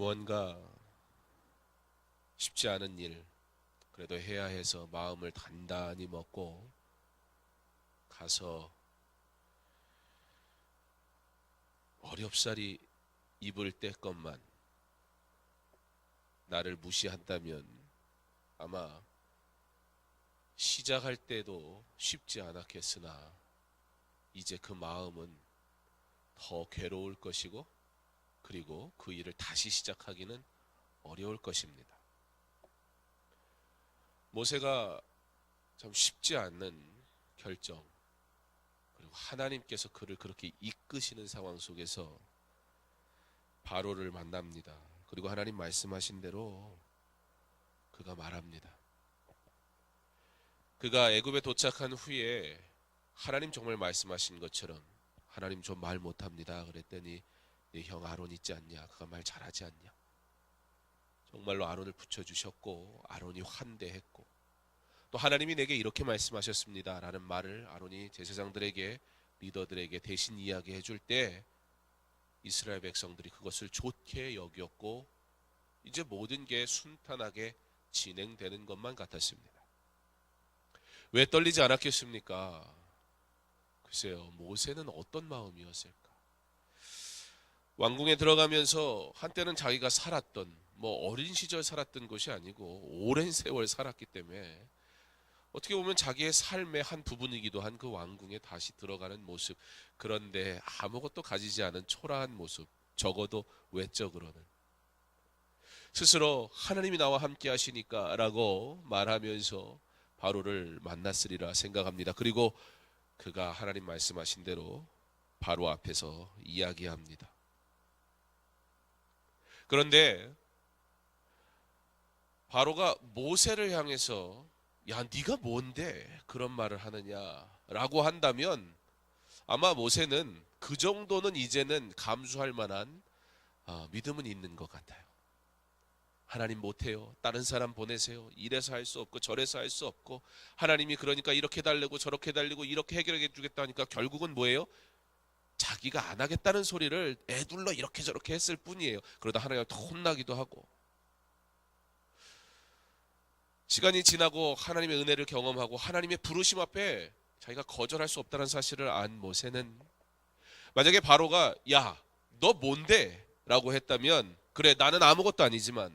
무언가 쉽지 않은 일, 그래도 해야 해서 마음을 단단히 먹고 가서 어렵사리 입을 뗄것만 나를 무시한다면 아마 시작할 때도 쉽지 않았겠으나 이제 그 마음은 더 괴로울 것이고 그리고 그 일을 다시 시작하기는 어려울 것입니다. 모세가 참 쉽지 않는 결정, 그리고 하나님께서 그를 그렇게 이끄시는 상황 속에서 바로를 만납니다. 그리고 하나님 말씀하신 대로 그가 말합니다. 그가 애굽에 도착한 후에 하나님 정말 말씀하신 것처럼 하나님 좀 말 못합니다 그랬더니 네 형 아론 있지 않냐, 그가 말 잘하지 않냐. 정말로 아론을 붙여주셨고 아론이 환대했고 또 하나님이 내게 이렇게 말씀하셨습니다 라는 말을 아론이 제사장들에게, 리더들에게 대신 이야기해 줄 때 이스라엘 백성들이 그것을 좋게 여겼고 이제 모든 게 순탄하게 진행되는 것만 같았습니다. 왜 떨리지 않았겠습니까? 글쎄요, 모세는 어떤 마음이었을까? 왕궁에 들어가면서 한때는 자기가 살았던, 어린 시절 살았던 것이 아니고 오랜 세월 살았기 때문에 어떻게 보면 자기의 삶의 한 부분이기도 한 그 왕궁에 다시 들어가는 모습, 그런데 아무것도 가지지 않은 초라한 모습, 적어도 외적으로는 스스로 하나님이 나와 함께 하시니까 라고 말하면서 바로를 만났으리라 생각합니다. 그리고 그가 하나님 말씀하신 대로 바로 앞에서 이야기합니다. 그런데 바로가 모세를 향해서 야, 네가 뭔데 그런 말을 하느냐라고 한다면 아마 모세는 그 정도는 이제는 감수할 만한 믿음은 있는 것 같아요. 하나님 못해요, 다른 사람 보내세요, 이래서 할 수 없고 저래서 할 수 없고 하나님이 그러니까 이렇게 달래고 저렇게 달래고 이렇게 해결해 주겠다 하니까 결국은 뭐예요? 자기가 안 하겠다는 소리를 애둘러 이렇게 저렇게 했을 뿐이에요. 그러다 하나님한테 혼나기도 하고. 시간이 지나고 하나님의 은혜를 경험하고 하나님의 부르심 앞에 자기가 거절할 수 없다는 사실을 안 모세는 만약에 바로가 야, 너 뭔데? 라고 했다면 그래, 나는 아무것도 아니지만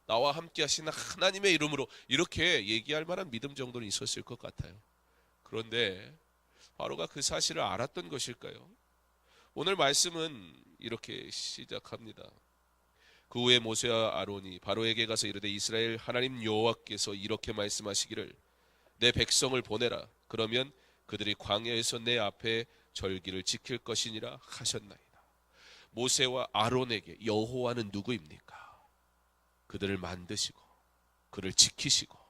나와 함께 하시는 하나님의 이름으로 이렇게 얘기할 만한 믿음 정도는 있었을 것 같아요. 그런데 바로가 그 사실을 알았던 것일까요? 오늘 말씀은 이렇게 시작합니다. 그 후에 모세와 아론이 바로에게 가서 이르되 이스라엘 하나님 여호와께서 이렇게 말씀하시기를 내 백성을 보내라. 그러면 그들이 광야에서 내 앞에 절기를 지킬 것이니라 하셨나이다. 모세와 아론에게 여호와는 누구입니까? 그들을 만드시고 그를 지키시고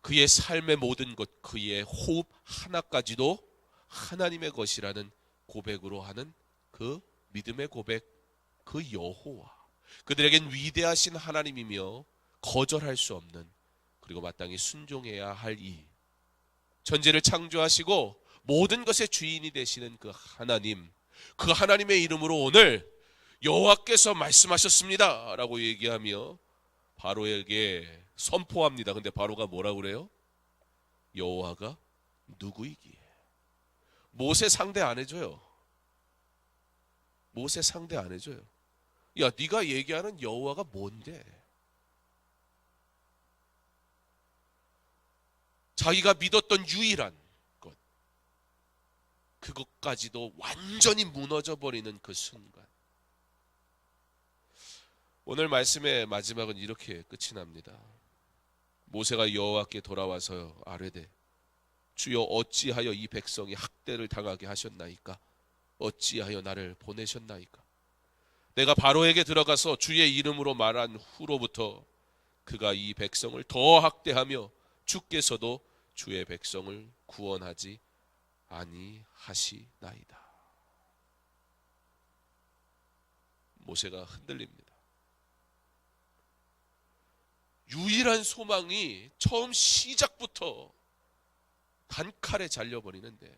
그의 삶의 모든 것, 그의 호흡 하나까지도 하나님의 것이라는 고백으로 하는 그 믿음의 고백, 그 여호와, 그들에겐 위대하신 하나님이며 거절할 수 없는, 그리고 마땅히 순종해야 할 이 전제를 창조하시고 모든 것의 주인이 되시는 그 하나님, 그 하나님의 이름으로 오늘 여호와께서 말씀하셨습니다 라고 얘기하며 바로에게 선포합니다. 근데 바로가 뭐라고 그래요? 여호와가 누구이기에? 모세 상대 안 해줘요. 모세 상대 안 해줘요. 야, 네가 얘기하는 여호와가 뭔데? 자기가 믿었던 유일한 것, 그것까지도 완전히 무너져 버리는 그 순간. 오늘 말씀의 마지막은 이렇게 끝이 납니다. 모세가 여호와께 돌아와서 아뢰되 주여 어찌하여 이 백성이 학대를 당하게 하셨나이까? 어찌하여 나를 보내셨나이까? 내가 바로에게 들어가서 주의 이름으로 말한 후로부터 그가 이 백성을 더 학대하며 주께서도 주의 백성을 구원하지 아니하시나이다. 모세가 흔들립니다. 유일한 소망이 처음 시작부터 단칼에 잘려버리는데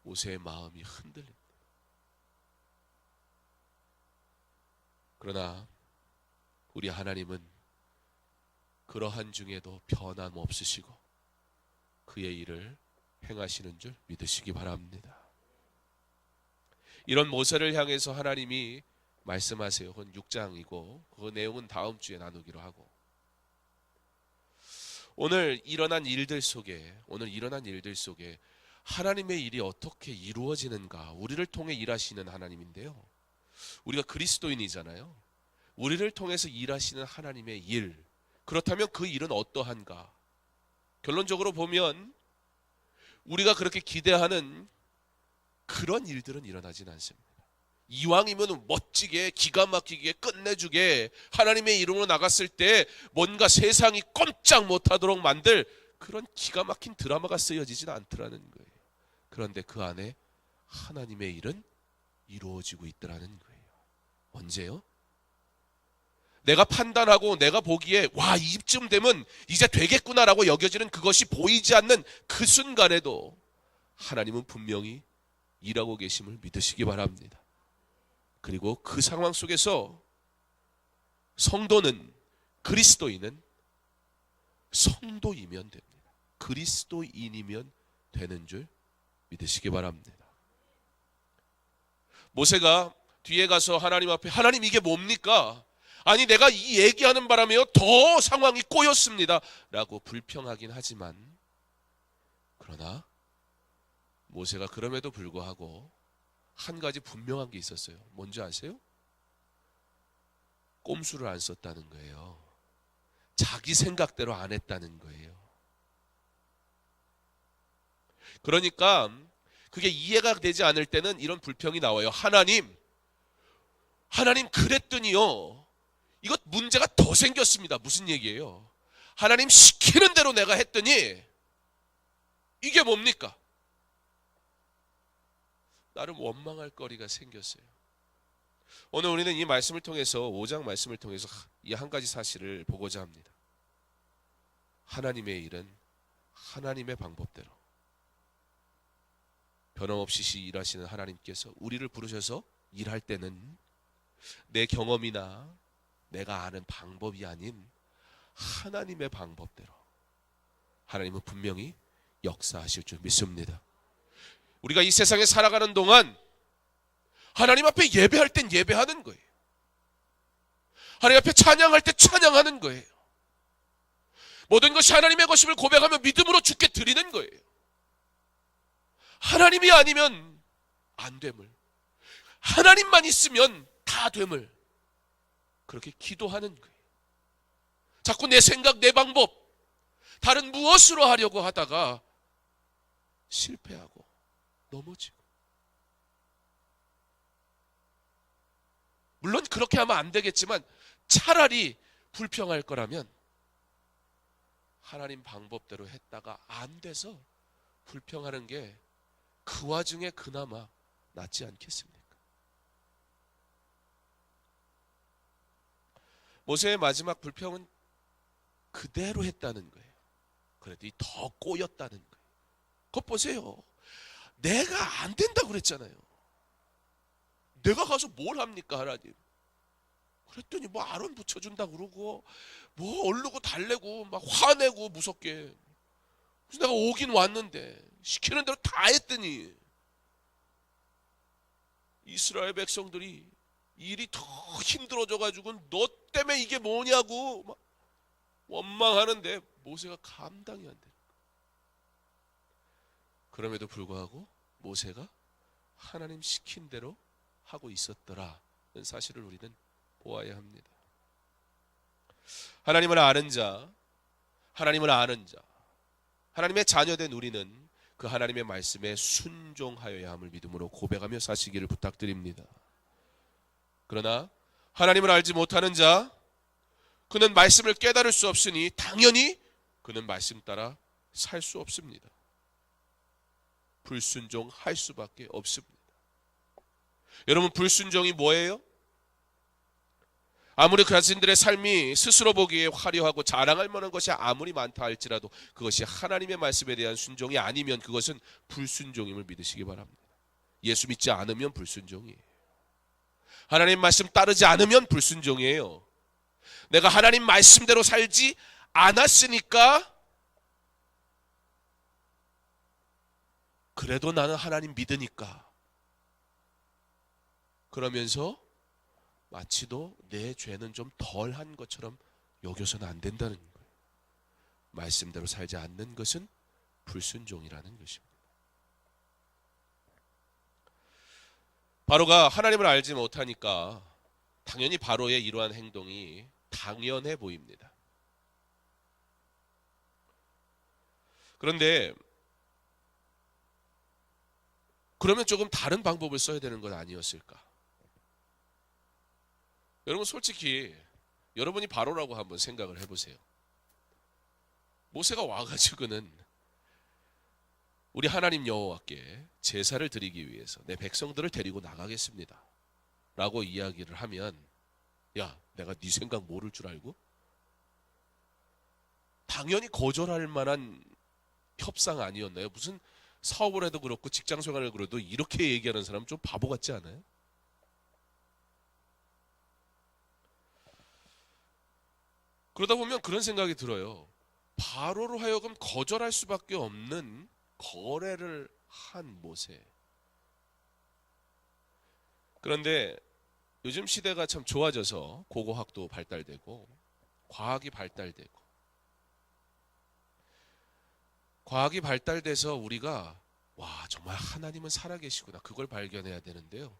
모세의 마음이 흔들립니다. 그러나 우리 하나님은 그러한 중에도 변함없으시고 그의 일을 행하시는 줄 믿으시기 바랍니다. 이런 모세를 향해서 하나님이 말씀하세요. 그건 6장이고 그 내용은 다음 주에 나누기로 하고, 오늘 일어난 일들 속에 하나님의 일이 어떻게 이루어지는가, 우리를 통해 일하시는 하나님인데요, 우리가 그리스도인이잖아요. 우리를 통해서 일하시는 하나님의 일, 그렇다면 그 일은 어떠한가? 결론적으로 보면 우리가 그렇게 기대하는 그런 일들은 일어나진 않습니다. 이왕이면 멋지게 기가 막히게 끝내주게 하나님의 이름으로 나갔을 때 뭔가 세상이 꼼짝 못하도록 만들 그런 기가 막힌 드라마가 쓰여지진 않더라는 거예요. 그런데 그 안에 하나님의 일은 이루어지고 있더라는 거예요. 언제요? 내가 판단하고 내가 보기에 와, 이쯤 되면 이제 되겠구나라고 여겨지는 그것이 보이지 않는 그 순간에도 하나님은 분명히 일하고 계심을 믿으시기 바랍니다. 그리고 그 상황 속에서 성도는, 그리스도인은 성도이면 됩니다. 그리스도인이면 되는 줄 믿으시기 바랍니다. 모세가 뒤에 가서 하나님 앞에, 하나님 이게 뭡니까? 아니 내가 이 얘기하는 바람에요 더 상황이 꼬였습니다 라고 불평하긴 하지만, 그러나 모세가 그럼에도 불구하고 한 가지 분명한 게 있었어요. 뭔지 아세요? 꼼수를 안 썼다는 거예요. 자기 생각대로 안 했다는 거예요. 그러니까 그게 이해가 되지 않을 때는 이런 불평이 나와요. 하나님 그랬더니요, 이것 문제가 더 생겼습니다. 무슨 얘기예요? 하나님 시키는 대로 내가 했더니 이게 뭡니까? 나름 원망할 거리가 생겼어요. 오늘 우리는 이 말씀을 통해서, 5장 말씀을 통해서 이 한 가지 사실을 보고자 합니다. 하나님의 일은 하나님의 방법대로 변함없이 일하시는 하나님께서 우리를 부르셔서 일할 때는 내 경험이나 내가 아는 방법이 아닌 하나님의 방법대로 하나님은 분명히 역사하실 줄 믿습니다. 우리가 이 세상에 살아가는 동안 하나님 앞에 예배할 땐 예배하는 거예요. 하나님 앞에 찬양할 때 찬양하는 거예요. 모든 것이 하나님의 것임을 고백하며 믿음으로 주께 드리는 거예요. 하나님이 아니면 안 됨을, 하나님만 있으면 다 됨을 그렇게 기도하는 거예요. 자꾸 내 생각, 내 방법, 다른 무엇으로 하려고 하다가 실패하고 넘어지고. 물론 그렇게 하면 안 되겠지만 차라리 불평할 거라면 하나님 방법대로 했다가 안 돼서 불평하는 게 그 와중에 그나마 낫지 않겠습니까? 모세의 마지막 불평은 그대로 했다는 거예요. 그랬더니 더 꼬였다는 거예요. 그것 보세요. 내가 안 된다고 그랬잖아요. 내가 가서 뭘 합니까 하나님? 그랬더니 뭐 아론 붙여준다 그러고 뭐 얼르고 달래고 막 화내고 무섭게. 그래서 내가 오긴 왔는데 시키는 대로 다 했더니 이스라엘 백성들이 일이 더 힘들어져가지고 너 때문에 이게 뭐냐고 막 원망하는데 모세가 감당이 안 되는 거예요. 그럼에도 불구하고 모세가 하나님 시킨 대로 하고 있었더라는 사실을 우리는 보아야 합니다. 하나님을 아는 자, 하나님의 자녀된 우리는 그 하나님의 말씀에 순종하여야 함을 믿음으로 고백하며 사시기를 부탁드립니다. 그러나 하나님을 알지 못하는 자, 그는 말씀을 깨달을 수 없으니 당연히 그는 말씀 따라 살 수 없습니다. 불순종할 수밖에 없습니다. 여러분, 불순종이 뭐예요? 아무리 그 자신들의 삶이 스스로 보기에 화려하고 자랑할 만한 것이 아무리 많다 할지라도 그것이 하나님의 말씀에 대한 순종이 아니면 그것은 불순종임을 믿으시기 바랍니다. 예수 믿지 않으면 불순종이에요. 하나님 말씀 따르지 않으면 불순종이에요. 내가 하나님 말씀대로 살지 않았으니까 그래도 나는 하나님 믿으니까 그러면서 마치도 내 죄는 좀 덜한 것처럼 여겨서는 안 된다는 거예요. 말씀대로 살지 않는 것은 불순종이라는 것입니다. 바로가 하나님을 알지 못하니까 당연히 바로의 이러한 행동이 당연해 보입니다. 그런데 그러면 조금 다른 방법을 써야 되는 건 아니었을까? 여러분 솔직히 여러분이 바로라고 한번 생각을 해보세요. 모세가 와가지고는 우리 하나님 여호와께 제사를 드리기 위해서 내 백성들을 데리고 나가겠습니다 라고 이야기를 하면 야 내가 네 생각 모를 줄 알고? 당연히 거절할 만한 협상 아니었나요? 무슨 사업을 해도 그렇고 직장 생활을 그래도 이렇게 얘기하는 사람 좀 바보 같지 않아요? 그러다 보면 그런 생각이 들어요. 바로로 하여금 거절할 수밖에 없는 거래를 한 모세. 그런데 요즘 시대가 참 좋아져서 고고학도 발달되고 과학이 발달되고 과학이 발달돼서 우리가 와 정말 하나님은 살아계시구나 그걸 발견해야 되는데요.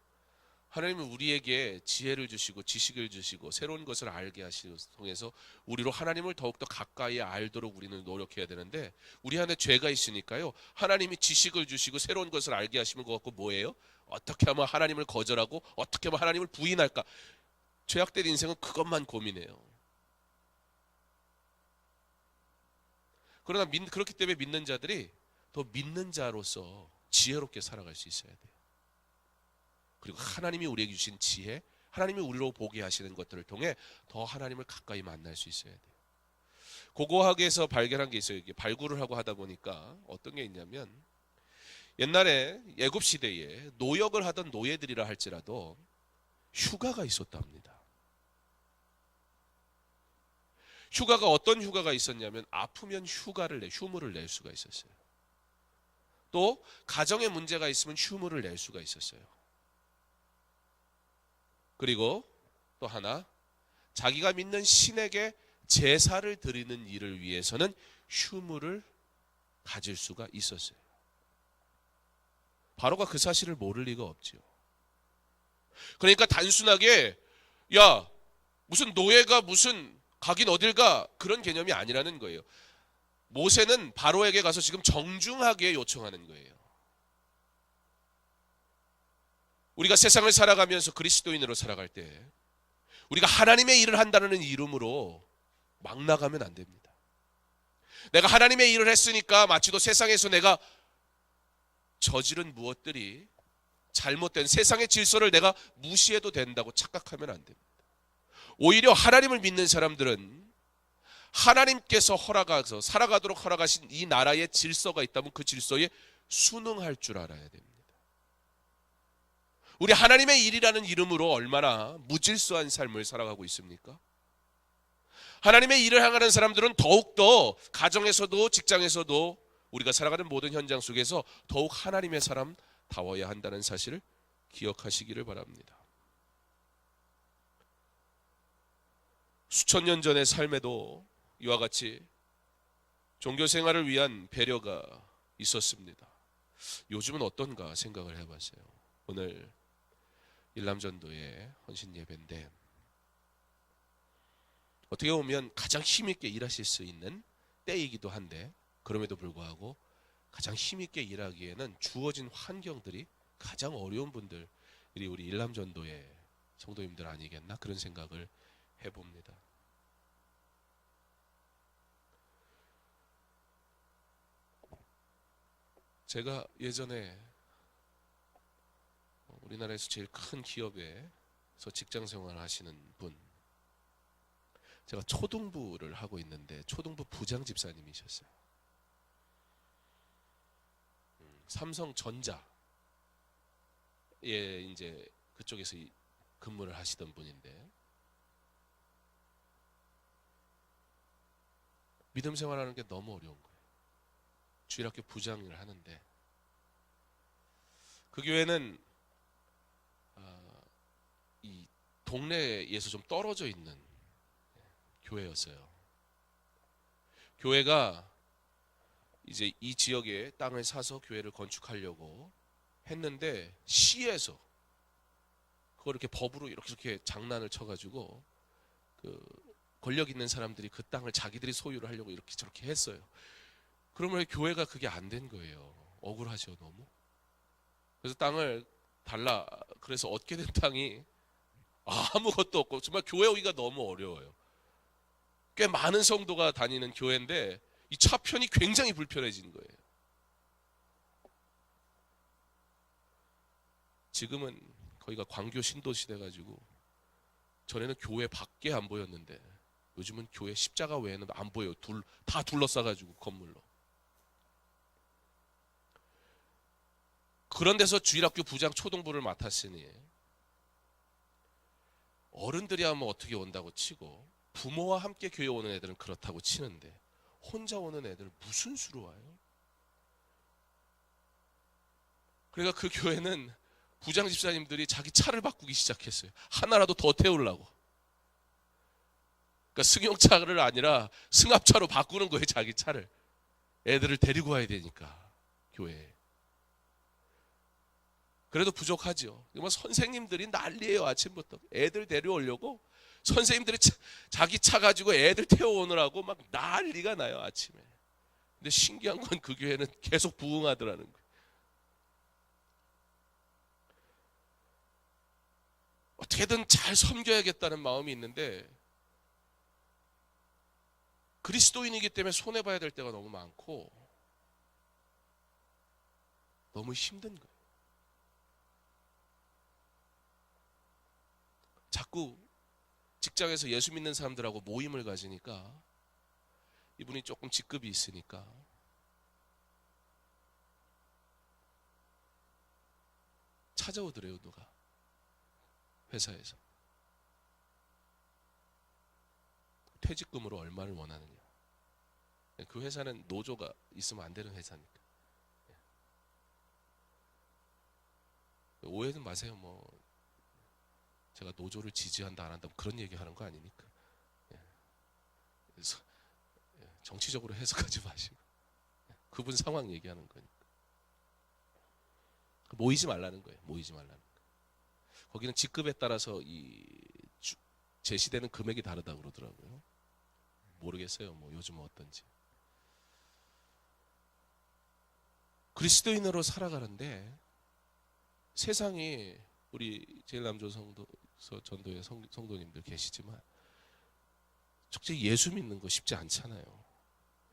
하나님은 우리에게 지혜를 주시고 지식을 주시고 새로운 것을 알게 하시고 통해서 우리로 하나님을 더욱더 가까이 알도록 우리는 노력해야 되는데 우리 안에 죄가 있으니까요. 하나님이 지식을 주시고 새로운 것을 알게 하시는 것 같고 뭐예요? 어떻게 하면 하나님을 거절하고 어떻게 하면 하나님을 부인할까? 죄악된 인생은 그것만 고민해요. 그러나 그렇기 때문에 믿는 자들이 더 믿는 자로서 지혜롭게 살아갈 수 있어야 돼요. 그리고 하나님이 우리에게 주신 지혜, 하나님이 우리로 보게 하시는 것들을 통해 더 하나님을 가까이 만날 수 있어야 돼요. 고고학에서 발견한 게 있어요. 이게 발굴을 하고 하다 보니까 어떤 게 있냐면 옛날에 애굽 시대에 노역을 하던 노예들이라 할지라도 휴가가 있었답니다. 휴가가 어떤 휴가가 있었냐면 아프면 휴무를 낼 수가 있었어요. 또 가정에 문제가 있으면 휴무를 낼 수가 있었어요. 그리고 또 하나 자기가 믿는 신에게 제사를 드리는 일을 위해서는 휴무를 가질 수가 있었어요. 바로가 그 사실을 모를 리가 없지요. 그러니까 단순하게 야 무슨 노예가 무슨 가긴 어딜 가 그런 개념이 아니라는 거예요. 모세는 바로에게 가서 지금 정중하게 요청하는 거예요. 우리가 세상을 살아가면서 그리스도인으로 살아갈 때 우리가 하나님의 일을 한다는 이름으로 막 나가면 안 됩니다. 내가 하나님의 일을 했으니까 마치도 세상에서 내가 저지른 무엇들이 잘못된 세상의 질서를 내가 무시해도 된다고 착각하면 안 됩니다. 오히려 하나님을 믿는 사람들은 하나님께서 허락하셔서 살아가도록 허락하신 이 나라의 질서가 있다면 그 질서에 순응할 줄 알아야 됩니다. 우리 하나님의 일이라는 이름으로 얼마나 무질서한 삶을 살아가고 있습니까? 하나님의 일을 향하는 사람들은 더욱더 가정에서도 직장에서도 우리가 살아가는 모든 현장 속에서 더욱 하나님의 사람다워야 한다는 사실을 기억하시기를 바랍니다. 수천 년 전의 삶에도 이와 같이 종교 생활을 위한 배려가 있었습니다. 요즘은 어떤가 생각을 해봤어요. 오늘 일남전도의 헌신 예배인데 어떻게 보면 가장 힘있게 일하실 수 있는 때이기도 한데 그럼에도 불구하고 가장 힘있게 일하기에는 주어진 환경들이 가장 어려운 분들이 우리 일남전도의 성도님들 아니겠나 그런 생각을 해봅니다. 제가 예전에 우리나라에서 제일 큰 기업에서 직장 생활을 하시는 분, 제가 초등부를 하고 있는데 초등부 부장 집사님이셨어요. 삼성전자에 이제 그쪽에서 근무를 하시던 분인데 믿음 생활하는 게 너무 어려운 거예요. 주일학교 부장을 하는데 그 교회는 이 동네에서 좀 떨어져 있는 교회였어요. 교회가 이제 이 지역에 땅을 사서 교회를 건축하려고 했는데 시에서 그걸 이렇게 법으로 이렇게 장난을 쳐가지고 그 권력 있는 사람들이 그 땅을 자기들이 소유를 하려고 이렇게 저렇게 했어요. 그러면 교회가 그게 안 된 거예요. 억울하죠, 너무. 그래서 땅을 달라. 그래서 얻게 된 땅이 아무것도 없고 정말 교회 오기가 너무 어려워요. 꽤 많은 성도가 다니는 교회인데 이 차편이 굉장히 불편해진 거예요. 지금은 거기가 광교 신도시 돼가지고 전에는 교회 밖에 안 보였는데 요즘은 교회 십자가 외에는 안 보여요. 다 둘러싸가지고 건물로. 그런 데서 주일학교 부장 초등부를 맡았으니 어른들이 하면 어떻게 온다고 치고 부모와 함께 교회 오는 애들은 그렇다고 치는데 혼자 오는 애들은 무슨 수로 와요? 그러니까 그 교회는 부장 집사님들이 자기 차를 바꾸기 시작했어요. 하나라도 더 태우려고. 그러니까 승용차를 아니라 승합차로 바꾸는 거예요, 자기 차를. 애들을 데리고 와야 되니까 교회에. 그래도 부족하죠. 선생님들이 난리예요. 아침부터 애들 데려오려고 선생님들이 자기 차 가지고 애들 태워오느라고 막 난리가 나요, 아침에. 근데 신기한 건 그 교회는 계속 부흥하더라는 거예요. 어떻게든 잘 섬겨야겠다는 마음이 있는데 그리스도인이기 때문에 손해봐야 될 때가 너무 많고 너무 힘든 거예요. 자꾸 직장에서 예수 믿는 사람들하고 모임을 가지니까 이분이 조금 직급이 있으니까 찾아오더래요, 누가. 회사에서. 퇴직금으로 얼마를 원하느냐. 그 회사는 노조가 있으면 안 되는 회사니까. 오해는 마세요. 뭐 제가 노조를 지지한다 안 한다 그런 얘기하는 거 아니니까. 그래서 정치적으로 해석하지 마시고 그분 상황 얘기하는 거니까. 모이지 말라는 거예요. 모이지 말라는 거예요. 거기는 직급에 따라서 제시되는 금액이 다르다고 그러더라고요. 모르겠어요. 뭐 요즘은 어떤지. 그리스도인으로 살아가는데 세상이 우리 제일남조 전도의 성도님들 계시지만 적지 예수 믿는 거 쉽지 않잖아요.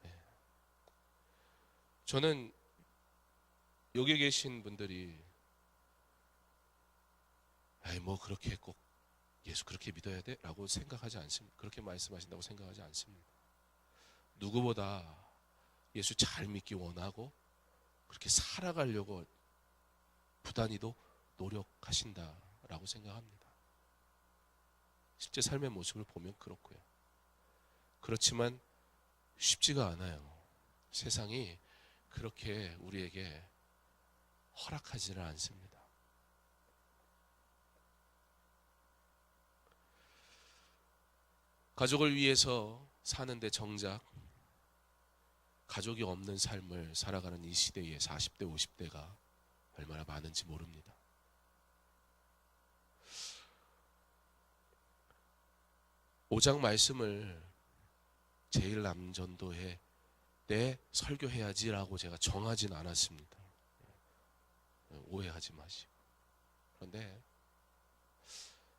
네. 저는 여기 계신 분들이 뭐 그렇게 꼭 예수 그렇게 믿어야 돼? 라고 생각하지 않습니다. 그렇게 말씀하신다고 생각하지 않습니다. 누구보다 예수 잘 믿기 원하고 그렇게 살아가려고 부단히도 노력하신다라고 생각합니다. 실제 삶의 모습을 보면 그렇고요. 그렇지만 쉽지가 않아요. 세상이 그렇게 우리에게 허락하지는 않습니다. 가족을 위해서 사는데 정작 가족이 없는 삶을 살아가는 이 시대에 40대, 50대가 얼마나 많은지 모릅니다. 오장 말씀을 제일남전도회 때 설교해야지라고 제가 정하진 않았습니다. 오해하지 마시고. 그런데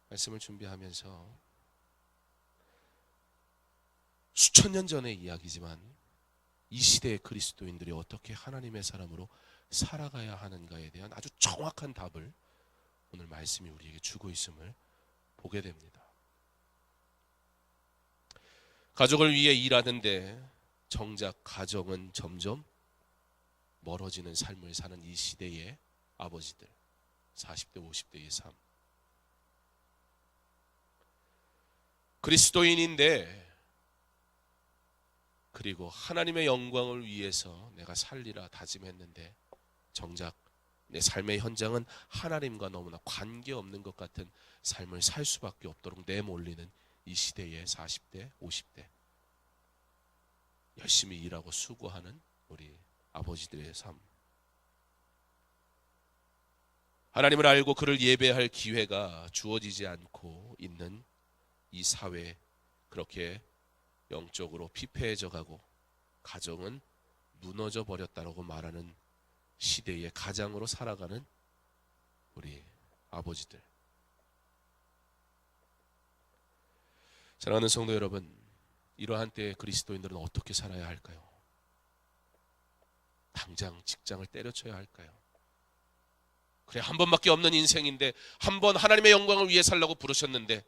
말씀을 준비하면서 수천 년 전의 이야기지만 이 시대의 그리스도인들이 어떻게 하나님의 사람으로 살아가야 하는가에 대한 아주 정확한 답을 오늘 말씀이 우리에게 주고 있음을 보게 됩니다. 가족을 위해 일하는데 정작 가정은 점점 멀어지는 삶을 사는 이 시대의 아버지들, 40대, 50대의 삶. 그리스도인인데 그리고 하나님의 영광을 위해서 내가 살리라 다짐했는데 정작 내 삶의 현장은 하나님과 너무나 관계없는 것 같은 삶을 살 수밖에 없도록 내몰리는 이 시대의 40대, 50대 열심히 일하고 수고하는 우리 아버지들의 삶. 하나님을 알고 그를 예배할 기회가 주어지지 않고 있는 이 사회, 그렇게 영적으로 피폐해져 가고 가정은 무너져 버렸다라고 말하는 시대의 가장으로 살아가는 우리 아버지들. 사랑하는 성도 여러분, 이러한 때에 그리스도인들은 어떻게 살아야 할까요? 당장 직장을 때려쳐야 할까요? 그래, 한 번밖에 없는 인생인데, 한 번 하나님의 영광을 위해 살라고 부르셨는데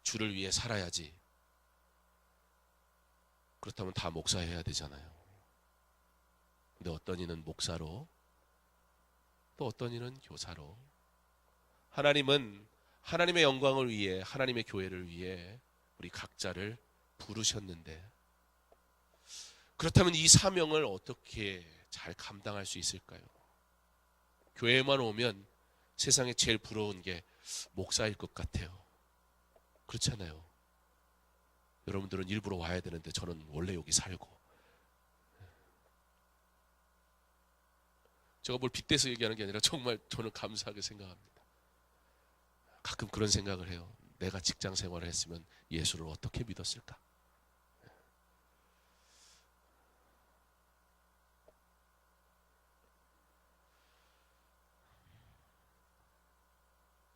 주를 위해 살아야지. 그렇다면 다 목사해야 되잖아요. 근데 어떤 이는 목사로, 또 어떤 이는 교사로. 하나님은 하나님의 영광을 위해, 하나님의 교회를 위해 우리 각자를 부르셨는데, 그렇다면 이 사명을 어떻게 잘 감당할 수 있을까요? 교회에만 오면 세상에 제일 부러운 게 목사일 것 같아요. 그렇잖아요. 여러분들은 일부러 와야 되는데 저는 원래 여기 살고. 제가 뭘 빗대서 얘기하는 게 아니라 정말 저는 감사하게 생각합니다. 가끔 그런 생각을 해요. 내가 직장 생활을 했으면 예수를 어떻게 믿었을까?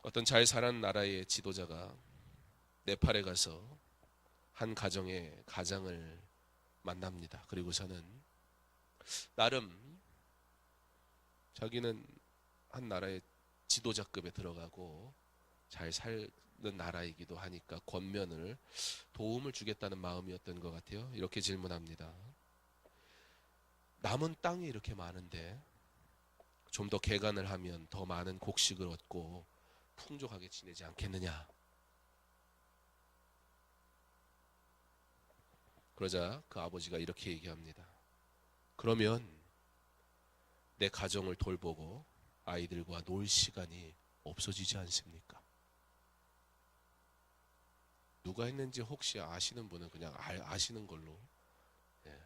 어떤 잘 사는 나라의 지도자가 네팔에 가서 한 가정의 가장을 만납니다. 그리고서는 나름 자기는 한 나라의 지도자급에 들어가고 잘 사는 나라이기도 하니까 권면을, 도움을 주겠다는 마음이었던 것 같아요. 이렇게 질문합니다. 남은 땅이 이렇게 많은데 좀 더 개간을 하면 더 많은 곡식을 얻고 풍족하게 지내지 않겠느냐. 그러자 그 아버지가 이렇게 얘기합니다. 그러면 내 가정을 돌보고 아이들과 놀 시간이 없어지지 않습니까? 누가 했는지 혹시 아시는 분은 그냥 아시는 걸로. 예.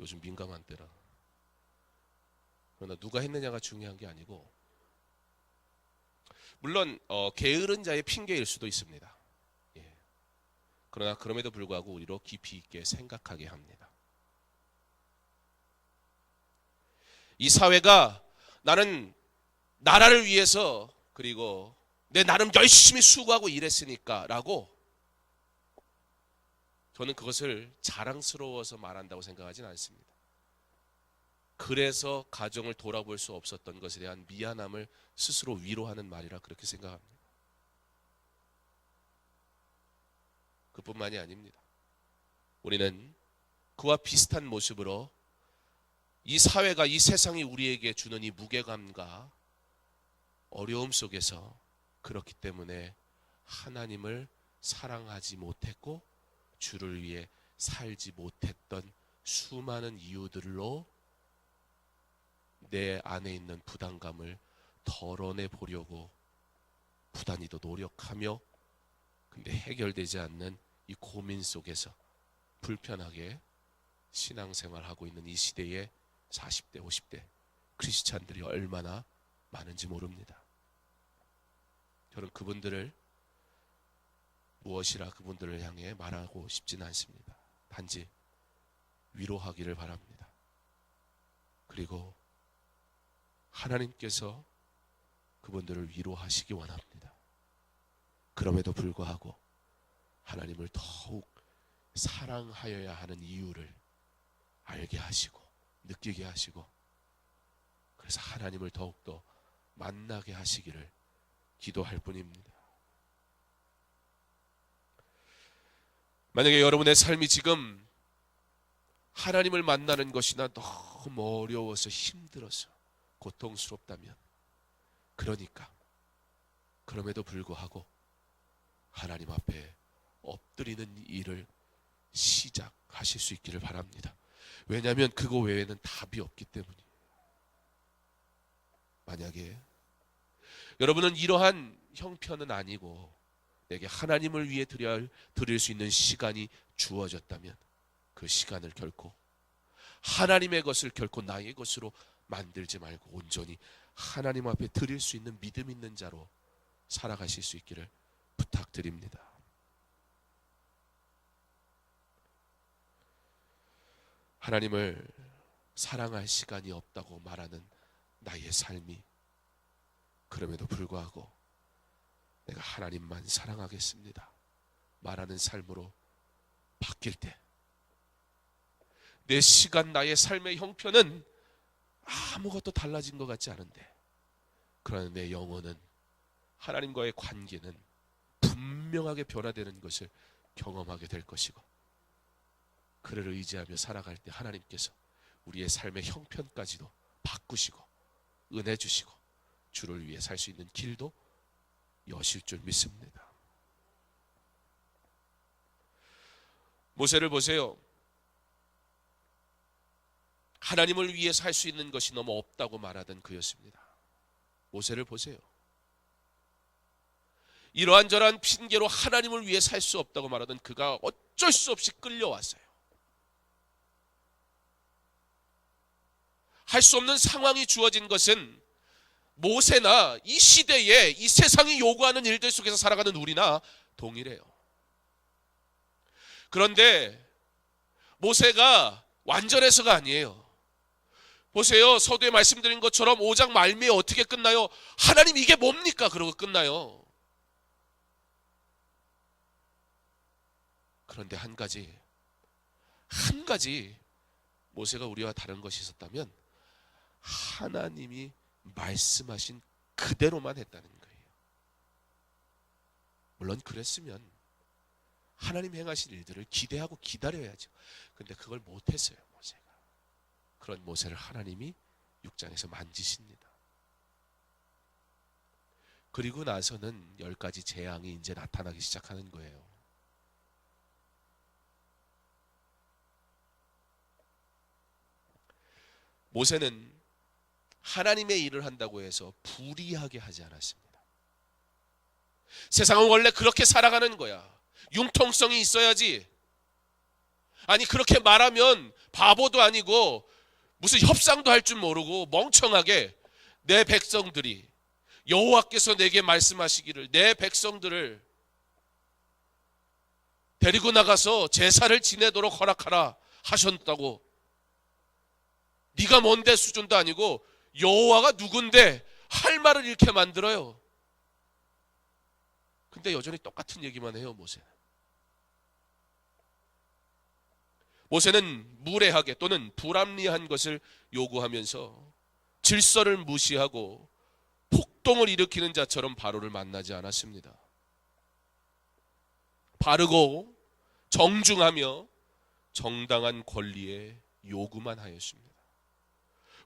요즘 민감한 때라. 그러나 누가 했느냐가 중요한 게 아니고, 물론 게으른 자의 핑계일 수도 있습니다. 예. 그러나 그럼에도 불구하고 우리로 깊이 있게 생각하게 합니다. 이 사회가 나는 나라를 위해서, 그리고 내 나름 열심히 수고하고 일했으니까 라고 저는 그것을 자랑스러워서 말한다고 생각하진 않습니다. 그래서 가정을 돌아볼 수 없었던 것에 대한 미안함을 스스로 위로하는 말이라 그렇게 생각합니다. 그뿐만이 아닙니다. 우리는 그와 비슷한 모습으로 이 사회가, 이 세상이 우리에게 주는 이 무게감과 어려움 속에서 그렇기 때문에 하나님을 사랑하지 못했고 주를 위해 살지 못했던 수많은 이유들로 내 안에 있는 부담감을 덜어내 보려고 부단히도 노력하며, 근데 해결되지 않는 이 고민 속에서 불편하게 신앙생활하고 있는 이 시대에 40대, 50대 크리스찬들이 얼마나 많은지 모릅니다. 저는 그분들을 무엇이라 그분들을 향해 말하고 싶지는 않습니다. 단지 위로하기를 바랍니다. 그리고 하나님께서 그분들을 위로하시기 원합니다. 그럼에도 불구하고 하나님을 더욱 사랑하여야 하는 이유를 알게 하시고 느끼게 하시고, 그래서 하나님을 더욱더 만나게 하시기를 기도할 뿐입니다. 만약에 여러분의 삶이 지금 하나님을 만나는 것이나 너무 어려워서 힘들어서 고통스럽다면, 그러니까 그럼에도 불구하고 하나님 앞에 엎드리는 일을 시작하실 수 있기를 바랍니다. 왜냐하면 그거 외에는 답이 없기 때문이에요. 만약에 여러분은 이러한 형편은 아니고 내게 하나님을 위해 드릴 수 있는 시간이 주어졌다면 그 시간을 결코 하나님의 것을 결코 나의 것으로 만들지 말고 온전히 하나님 앞에 드릴 수 있는 믿음 있는 자로 살아가실 수 있기를 부탁드립니다. 하나님을 사랑할 시간이 없다고 말하는 나의 삶이 그럼에도 불구하고 내가 하나님만 사랑하겠습니다 말하는 삶으로 바뀔 때 내 시간, 나의 삶의 형편은 아무것도 달라진 것 같지 않은데 그러나 내 영혼은 하나님과의 관계는 분명하게 변화되는 것을 경험하게 될 것이고 그를 의지하며 살아갈 때 하나님께서 우리의 삶의 형편까지도 바꾸시고 은혜 주시고 주를 위해 살 수 있는 길도 여실 줄 믿습니다. 모세를 보세요. 하나님을 위해 살 수 있는 것이 너무 없다고 말하던 그였습니다. 모세를 보세요. 이러한저러한 핑계로 하나님을 위해 살 수 없다고 말하던 그가 어쩔 수 없이 끌려왔어요. 할 수 없는 상황이 주어진 것은 모세나 이 시대에 이 세상이 요구하는 일들 속에서 살아가는 우리나 동일해요. 그런데 모세가 완전해서가 아니에요. 보세요. 서두에 말씀드린 것처럼 5장 말미에 어떻게 끝나요? 하나님 이게 뭡니까? 그러고 끝나요. 그런데 한 가지 모세가 우리와 다른 것이 있었다면 하나님이 말씀하신 그대로만 했다는 거예요. 물론 그랬으면 하나님 행하실 일들을 기대하고 기다려야죠. 근데 그걸 못했어요, 모세가. 그런 모세를 하나님이 6장에서 만지십니다. 그리고 나서는 10가지 재앙이 이제 나타나기 시작하는 거예요. 모세는 하나님의 일을 한다고 해서 불의하게 하지 않았습니다. 세상은 원래 그렇게 살아가는 거야. 융통성이 있어야지. 아니 그렇게 말하면 바보도 아니고 무슨 협상도 할 줄 모르고 멍청하게 내 백성들이 여호와께서 내게 말씀하시기를 내 백성들을 데리고 나가서 제사를 지내도록 허락하라 하셨다고 네가 뭔데 수준도 아니고 여호와가 누군데 할 말을 이렇게 만들어요. 근데 여전히 똑같은 얘기만 해요. 모세는 무례하게 또는 불합리한 것을 요구하면서 질서를 무시하고 폭동을 일으키는 자처럼 바로를 만나지 않았습니다. 바르고 정중하며 정당한 권리의 요구만 하였습니다.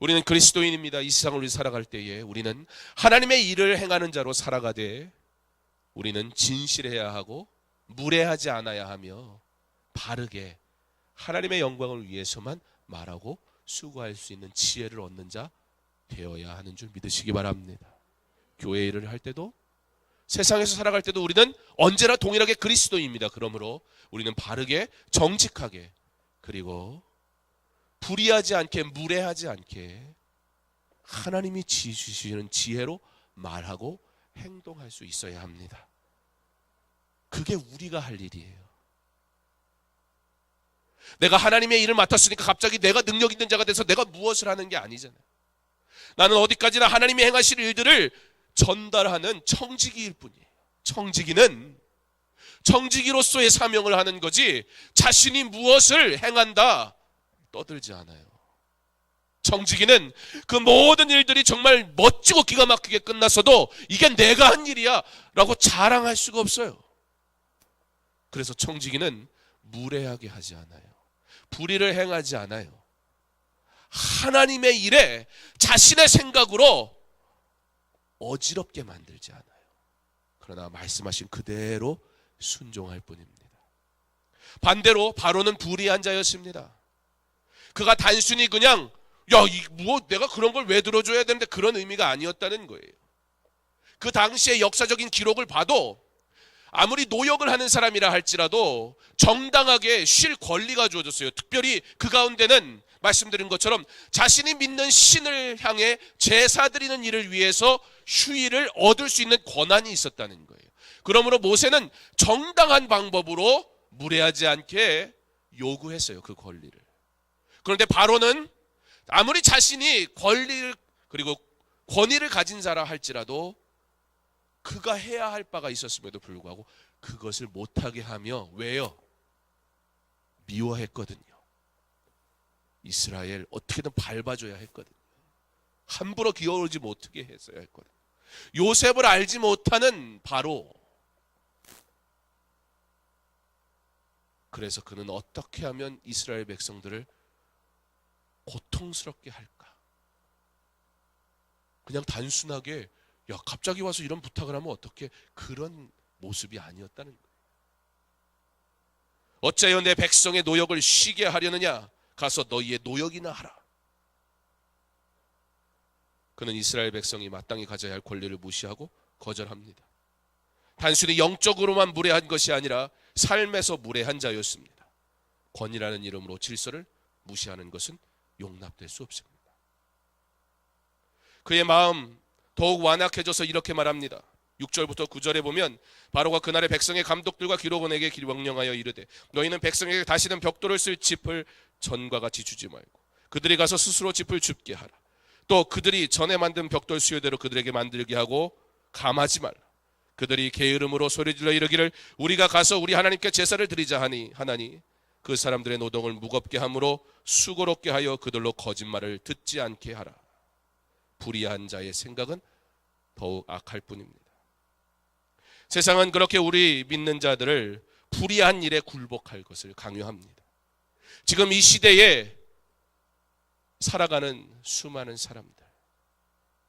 우리는 그리스도인입니다. 이 세상을 우리 살아갈 때에 우리는 하나님의 일을 행하는 자로 살아가되 우리는 진실해야 하고 무례하지 않아야 하며 바르게 하나님의 영광을 위해서만 말하고 수고할 수 있는 지혜를 얻는 자 되어야 하는 줄 믿으시기 바랍니다. 교회 일을 할 때도 세상에서 살아갈 때도 우리는 언제나 동일하게 그리스도인입니다. 그러므로 우리는 바르게 정직하게 그리고 불의하지 않게 무례하지 않게 하나님이 주시는 지혜로 말하고 행동할 수 있어야 합니다. 그게 우리가 할 일이에요. 내가 하나님의 일을 맡았으니까 갑자기 내가 능력 있는 자가 돼서 내가 무엇을 하는 게 아니잖아요. 나는 어디까지나 하나님이 행하실 일들을 전달하는 청지기일 뿐이에요. 청지기는 청지기로서의 사명을 하는 거지 자신이 무엇을 행한다 떠들지 않아요. 청지기는 그 모든 일들이 정말 멋지고 기가 막히게 끝났어도 이게 내가 한 일이야 라고 자랑할 수가 없어요. 그래서 청지기는 무례하게 하지 않아요. 불의를 행하지 않아요. 하나님의 일에 자신의 생각으로 어지럽게 만들지 않아요. 그러나 말씀하신 그대로 순종할 뿐입니다. 반대로 바로는 불의한 자였습니다. 그가 단순히 그냥 내가 그런 걸 왜 들어줘야 되는데 그런 의미가 아니었다는 거예요. 그 당시의 역사적인 기록을 봐도 아무리 노역을 하는 사람이라 할지라도 정당하게 쉴 권리가 주어졌어요. 특별히 그 가운데는 말씀드린 것처럼 자신이 믿는 신을 향해 제사 드리는 일을 위해서 휴일을 얻을 수 있는 권한이 있었다는 거예요. 그러므로 모세는 정당한 방법으로 무례하지 않게 요구했어요. 그 권리를. 그런데 바로는 아무리 자신이 권리를 그리고 권위를 가진 자라 할지라도 그가 해야 할 바가 있었음에도 불구하고 그것을 못하게 하며 왜요? 미워했거든요. 이스라엘 어떻게든 밟아줘야 했거든요. 함부로 기어오르지 못하게 했어야 했거든요. 요셉을 알지 못하는 바로, 그래서 그는 어떻게 하면 이스라엘 백성들을 고통스럽게 할까? 그냥 단순하게 갑자기 와서 이런 부탁을 하면 어떻게, 그런 모습이 아니었다는 거예요. 어찌하여 내 백성의 노역을 쉬게 하려느냐? 가서 너희의 노역이나 하라. 그는 이스라엘 백성이 마땅히 가져야 할 권리를 무시하고 거절합니다. 단순히 영적으로만 무례한 것이 아니라 삶에서 무례한 자였습니다. 권위라는 이름으로 질서를 무시하는 것은 용납될 수 없습니다. 그의 마음 더욱 완악해져서 이렇게 말합니다. 6절부터 9절에 보면 바로가 그날의 백성의 감독들과 기록원에게 명령하여 이르되 너희는 백성에게 다시는 벽돌을 쓸 짚을 전과 같이 주지 말고 그들이 가서 스스로 짚을 줍게 하라. 또 그들이 전에 만든 벽돌 수요대로 그들에게 만들게 하고 감하지 말라. 그들이 게으름으로 소리질러 이르기를 우리가 가서 우리 하나님께 제사를 드리자 하나니 그 사람들의 노동을 무겁게 함으로 수고롭게 하여 그들로 거짓말을 듣지 않게 하라. 불의한 자의 생각은 더욱 악할 뿐입니다. 세상은 그렇게 우리 믿는 자들을 불의한 일에 굴복할 것을 강요합니다. 지금 이 시대에 살아가는 수많은 사람들,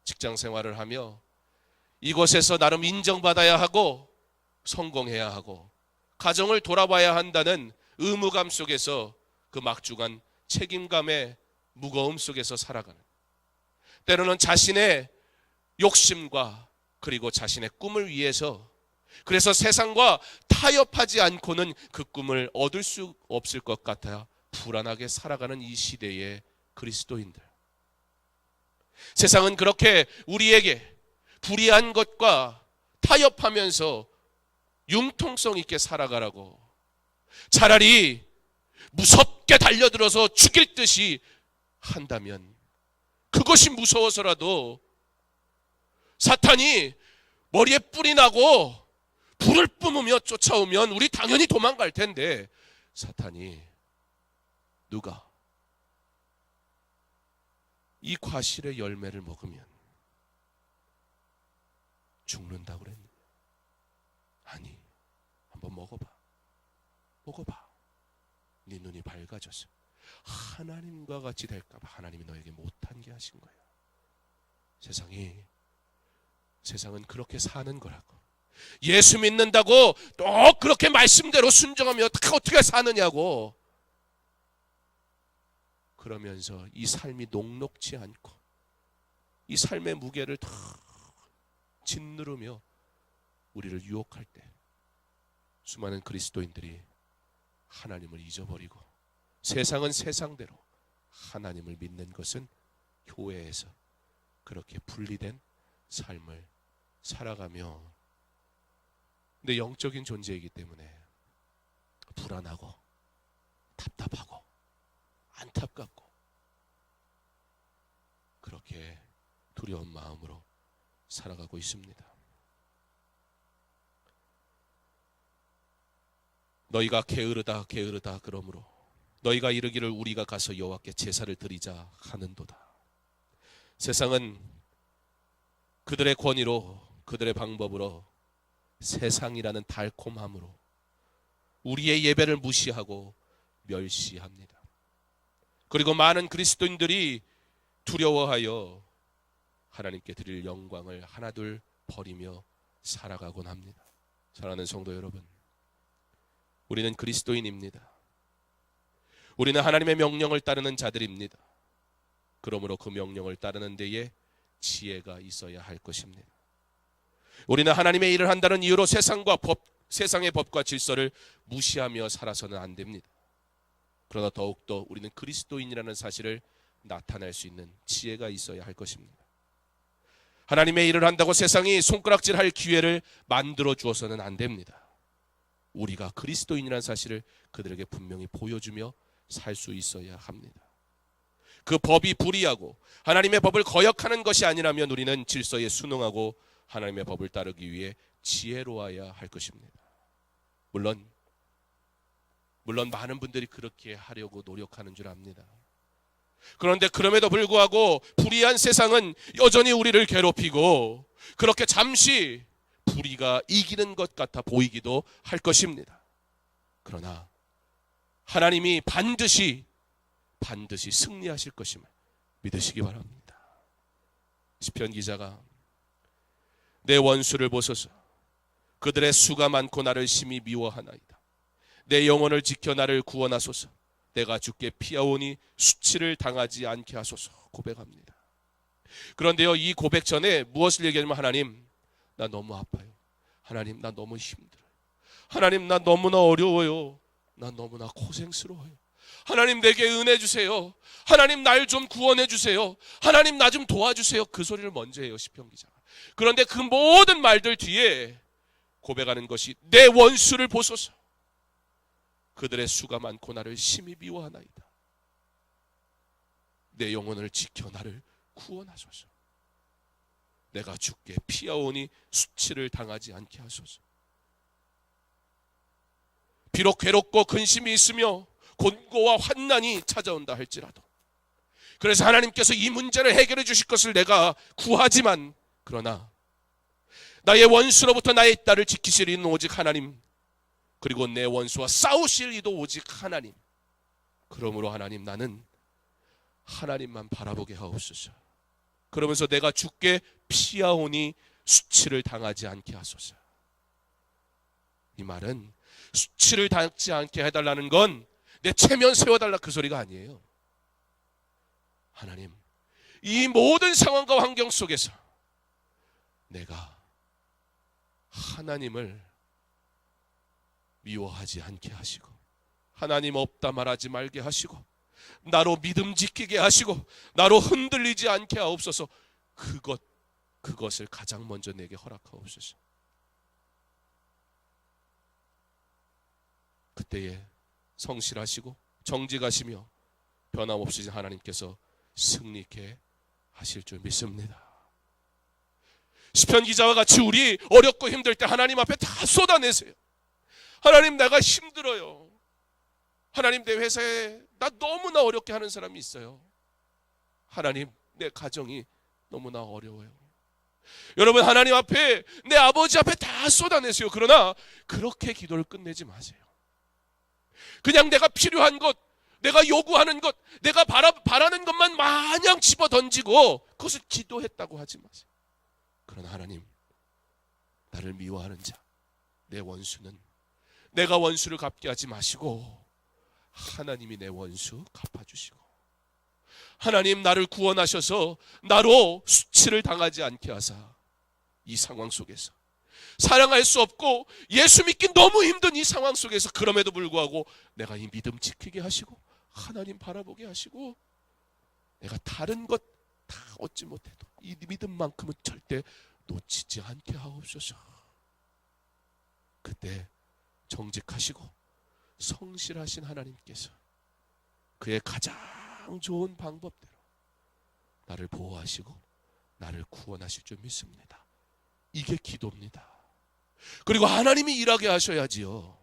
직장 생활을 하며 이곳에서 나름 인정받아야 하고 성공해야 하고 가정을 돌아봐야 한다는 의무감 속에서 그 막중한 책임감의 무거움 속에서 살아가는, 때로는 자신의 욕심과 그리고 자신의 꿈을 위해서, 그래서 세상과 타협하지 않고는 그 꿈을 얻을 수 없을 것 같아 불안하게 살아가는 이 시대의 그리스도인들. 세상은 그렇게 우리에게 불의한 것과 타협하면서 융통성 있게 살아가라고, 차라리 무섭게 달려들어서 죽일 듯이 한다면, 그것이 무서워서라도 사탄이 머리에 뿔이 나고 불을 뿜으며 쫓아오면 우리 당연히 도망갈 텐데, 사탄이 누가 이 과실의 열매를 먹으면 죽는다고 그랬느냐? 아니, 한번 먹어봐. 네 눈이 밝아져서 하나님과 같이 될까 봐 하나님이 너에게 못한 게 하신 거야. 세상은 그렇게 사는 거라고. 예수 믿는다고 또 그렇게 말씀대로 순종하며 어떻게 사느냐고. 그러면서 이 삶이 녹록지 않고 이 삶의 무게를 다 짓누르며 우리를 유혹할 때 수많은 그리스도인들이 하나님을 잊어버리고, 세상은 세상대로, 하나님을 믿는 것은 교회에서 그렇게 분리된 삶을 살아가며, 내 영적인 존재이기 때문에 불안하고 답답하고 안타깝고 그렇게 두려운 마음으로 살아가고 있습니다. 너희가 게으르다 그러므로 너희가 이르기를 우리가 가서 여호와께 제사를 드리자 하는도다. 세상은 그들의 권위로, 그들의 방법으로, 세상이라는 달콤함으로 우리의 예배를 무시하고 멸시합니다. 그리고 많은 그리스도인들이 두려워하여 하나님께 드릴 영광을 하나둘 버리며 살아가곤 합니다. 사랑하는 성도 여러분, 우리는 그리스도인입니다. 우리는 하나님의 명령을 따르는 자들입니다. 그러므로 그 명령을 따르는 데에 지혜가 있어야 할 것입니다. 우리는 하나님의 일을 한다는 이유로 세상의 법과 질서를 무시하며 살아서는 안 됩니다. 그러나 더욱더 우리는 그리스도인이라는 사실을 나타낼 수 있는 지혜가 있어야 할 것입니다. 하나님의 일을 한다고 세상이 손가락질할 기회를 만들어 주어서는 안 됩니다. 우리가 그리스도인이라는 사실을 그들에게 분명히 보여주며 살 수 있어야 합니다. 그 법이 불의하고 하나님의 법을 거역하는 것이 아니라면 우리는 질서에 순응하고 하나님의 법을 따르기 위해 지혜로워야 할 것입니다. 물론 많은 분들이 그렇게 하려고 노력하는 줄 압니다. 그런데 그럼에도 불구하고 불의한 세상은 여전히 우리를 괴롭히고 그렇게 잠시 불의가 이기는 것 같아 보이기도 할 것입니다. 그러나 하나님이 반드시 승리하실 것임을 믿으시기 바랍니다. 시편 기자가 내 원수를 보소서 그들의 수가 많고 나를 심히 미워하나이다. 내 영혼을 지켜 나를 구원하소서. 내가 주께 피하오니 수치를 당하지 않게 하소서 고백합니다. 그런데요, 이 고백 전에 무엇을 얘기하냐면 하나님 나 너무 아파요. 하나님 나 너무 힘들어요. 하나님 나 너무나 어려워요. 나 너무나 고생스러워요. 하나님 내게 은혜 주세요. 하나님 날 좀 구원해 주세요. 하나님 나 좀 도와주세요. 그 소리를 먼저 해요, 시편 기자가. 그런데 그 모든 말들 뒤에 고백하는 것이 내 원수를 보소서. 그들의 수가 많고 나를 심히 미워하나이다. 내 영혼을 지켜 나를 구원하소서. 내가 주께 피하오니 수치를 당하지 않게 하소서. 비록 괴롭고 근심이 있으며 곤고와 환난이 찾아온다 할지라도, 그래서 하나님께서 이 문제를 해결해 주실 것을 내가 구하지만, 그러나 나의 원수로부터 나의 딸을 지키실 이는 오직 하나님, 그리고 내 원수와 싸우실 이도 오직 하나님. 그러므로 하나님 나는 하나님만 바라보게 하옵소서. 그러면서 내가 주께 피하오니 수치를 당하지 않게 하소서. 이 말은 수치를 당하지 않게 해달라는 건 내 체면 세워달라 그 소리가 아니에요. 하나님 이 모든 상황과 환경 속에서 내가 하나님을 미워하지 않게 하시고, 하나님 없다 말하지 말게 하시고, 나로 믿음 지키게 하시고, 나로 흔들리지 않게 하옵소서. 그것을 가장 먼저 내게 허락하옵소서. 그때에 성실하시고 정직하시며 변함없으신 하나님께서 승리케 하실 줄 믿습니다. 시편 기자와 같이 우리 어렵고 힘들 때 하나님 앞에 다 쏟아내세요. 하나님 내가 힘들어요. 하나님 내 회사에 나 너무나 어렵게 하는 사람이 있어요. 하나님 내 가정이 너무나 어려워요. 여러분 하나님 앞에, 내 아버지 앞에 다 쏟아내세요. 그러나 그렇게 기도를 끝내지 마세요. 그냥 내가 필요한 것, 내가 요구하는 것, 내가 바라는 것만 마냥 집어 던지고 그것을 기도했다고 하지 마세요. 그러나 하나님 나를 미워하는 자, 내 원수는 내가 원수를 갚게 하지 마시고 하나님이 내 원수 갚아주시고, 하나님 나를 구원하셔서 나로 수치를 당하지 않게 하사 이 상황 속에서 사랑할 수 없고 예수 믿기 너무 힘든 이 상황 속에서 그럼에도 불구하고 내가 이 믿음 지키게 하시고 하나님 바라보게 하시고, 내가 다른 것 다 얻지 못해도 이 믿음만큼은 절대 놓치지 않게 하옵소서. 그때 정직하시고 성실하신 하나님께서 그의 가장 좋은 방법대로 나를 보호하시고 나를 구원하실 줄 믿습니다. 이게 기도입니다. 그리고 하나님이 일하게 하셔야지요.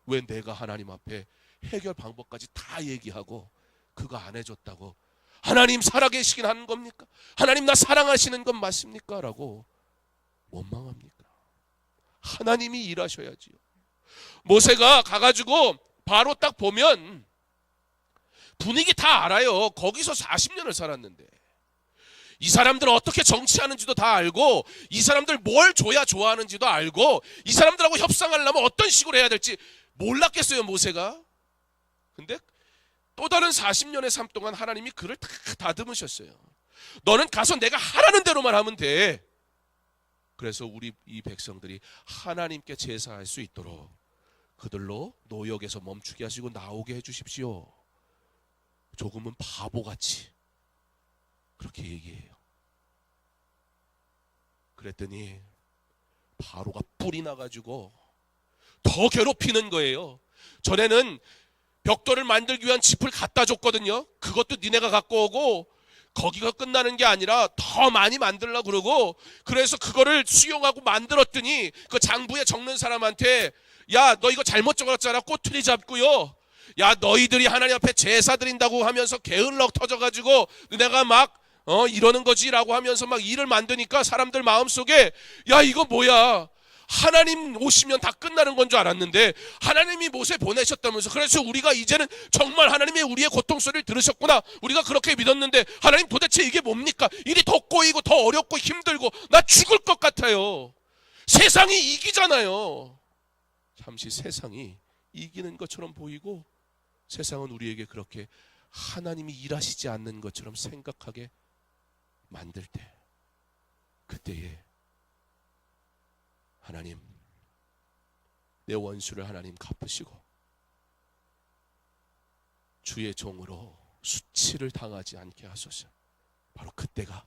왜 내가 하나님 앞에 해결 방법까지 다 얘기하고 그거 안 해줬다고 하나님 살아계시긴 하는 겁니까? 하나님 나 사랑하시는 건 맞습니까? 라고 원망합니까? 하나님이 일하셔야지요. 모세가 가가지고 바로 딱 보면 분위기 다 알아요. 거기서 40년을 살았는데 이 사람들 어떻게 정치하는지도 다 알고, 이 사람들 뭘 줘야 좋아하는지도 알고, 이 사람들하고 협상하려면 어떤 식으로 해야 될지 몰랐겠어요, 모세가? 근데 또 다른 40년의 삶 동안 하나님이 그를 다 다듬으셨어요. 너는 가서 내가 하라는 대로만 하면 돼. 그래서 우리 이 백성들이 하나님께 제사할 수 있도록 그들로 노역에서 멈추게 하시고 나오게 해주십시오. 조금은 바보같이 그렇게 얘기해요. 그랬더니 바로가 뿔이 나가지고 더 괴롭히는 거예요. 전에는 벽돌을 만들기 위한 짚을 갖다 줬거든요. 그것도 니네가 갖고 오고 거기가 끝나는 게 아니라 더 많이 만들려고 그러고, 그래서 그거를 수용하고 만들었더니 그 장부에 적는 사람한테 야, 너 이거 잘못 적었잖아. 꼬투리 잡고요. 야, 너희들이 하나님 앞에 제사 드린다고 하면서 게을러 터져가지고 내가 막 이러는 거지라고 하면서 막 일을 만드니까 사람들 마음속에 야, 이거 뭐야, 하나님 오시면 다 끝나는 건 줄 알았는데 하나님이 모세 보내셨다면서, 그래서 우리가 이제는 정말 하나님이 우리의 고통 소리를 들으셨구나, 우리가 그렇게 믿었는데 하나님 도대체 이게 뭡니까? 일이 더 꼬이고 더 어렵고 힘들고 나 죽을 것 같아요. 세상이 이기잖아요. 잠시 세상이 이기는 것처럼 보이고 세상은 우리에게 그렇게 하나님이 일하시지 않는 것처럼 생각하게 만들 때, 그때에 하나님, 내 원수를 하나님 갚으시고 주의 종으로 수치를 당하지 않게 하소서. 바로 그때가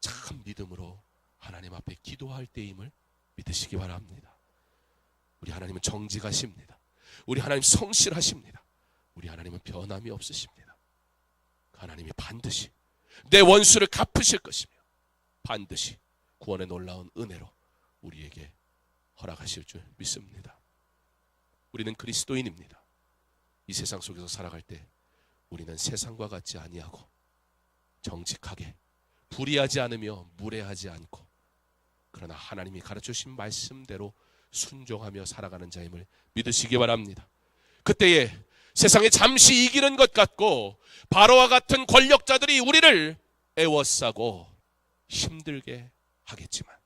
참 믿음으로 하나님 앞에 기도할 때임을 믿으시기 바랍니다. 우리 하나님은 정직하십니다. 우리 하나님 성실하십니다. 우리 하나님은 변함이 없으십니다. 하나님이 반드시 내 원수를 갚으실 것이며 반드시 구원의 놀라운 은혜로 우리에게 허락하실 줄 믿습니다. 우리는 그리스도인입니다. 이 세상 속에서 살아갈 때 우리는 세상과 같지 아니하고 정직하게 불의하지 않으며 무례하지 않고, 그러나 하나님이 가르쳐주신 말씀대로 순종하며 살아가는 자임을 믿으시기 바랍니다. 그때에 세상에 잠시 이기는 것 같고 바로와 같은 권력자들이 우리를 애워싸고 힘들게 하겠지만,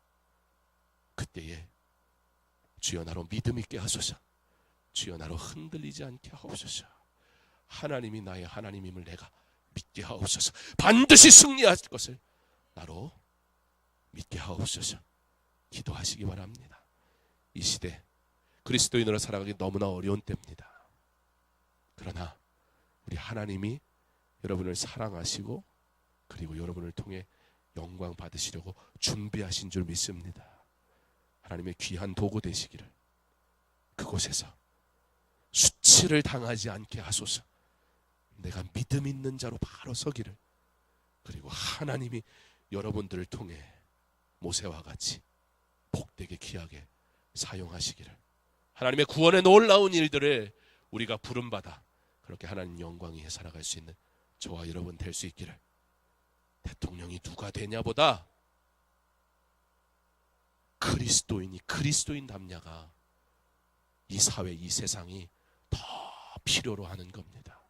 그때에 주여 나로 믿음 있게 하소서. 주여 나로 흔들리지 않게 하옵소서. 하나님이 나의 하나님임을 내가 믿게 하옵소서. 반드시 승리할 것을 나로 믿게 하옵소서. 기도하시기 바랍니다. 이 시대 그리스도인으로 살아가기 너무나 어려운 때입니다. 그러나 우리 하나님이 여러분을 사랑하시고 그리고 여러분을 통해 영광 받으시려고 준비하신 줄 믿습니다. 하나님의 귀한 도구 되시기를, 그곳에서 수치를 당하지 않게 하소서. 내가 믿음 있는 자로 바로 서기를, 그리고 하나님이 여러분들을 통해 모세와 같이 복되게 귀하게 사용하시기를, 하나님의 구원의 놀라운 일들을 우리가 부름받아 그렇게 하나님 영광 위에 살아갈 수 있는 저와 여러분 될 수 있기를, 대통령이 누가 되냐보다 그리스도인이 그리스도인답냐가 이 사회, 이 세상이 더 필요로 하는 겁니다.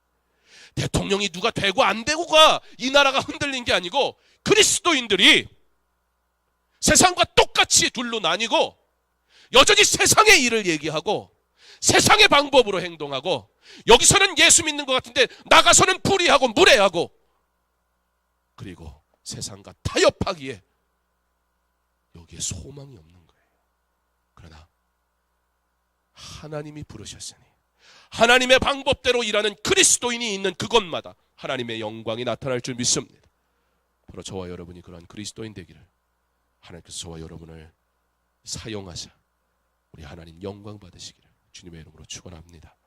대통령이 누가 되고 안 되고가 이 나라가 흔들린 게 아니고, 그리스도인들이 세상과 똑같이 둘로 나뉘고 여전히 세상의 일을 얘기하고 세상의 방법으로 행동하고, 여기서는 예수 믿는 것 같은데 나가서는 불의하고 무례하고, 그리고 세상과 타협하기에 여기에 소망이 없는 거예요. 그러나 하나님이 부르셨으니 하나님의 방법대로 일하는 그리스도인이 있는 그곳마다 하나님의 영광이 나타날 줄 믿습니다. 바로 저와 여러분이 그런 그리스도인 되기를 하나님께서 저와 여러분을 사용하사 우리 하나님 영광 받으시기를 주님의 이름으로 축원합니다.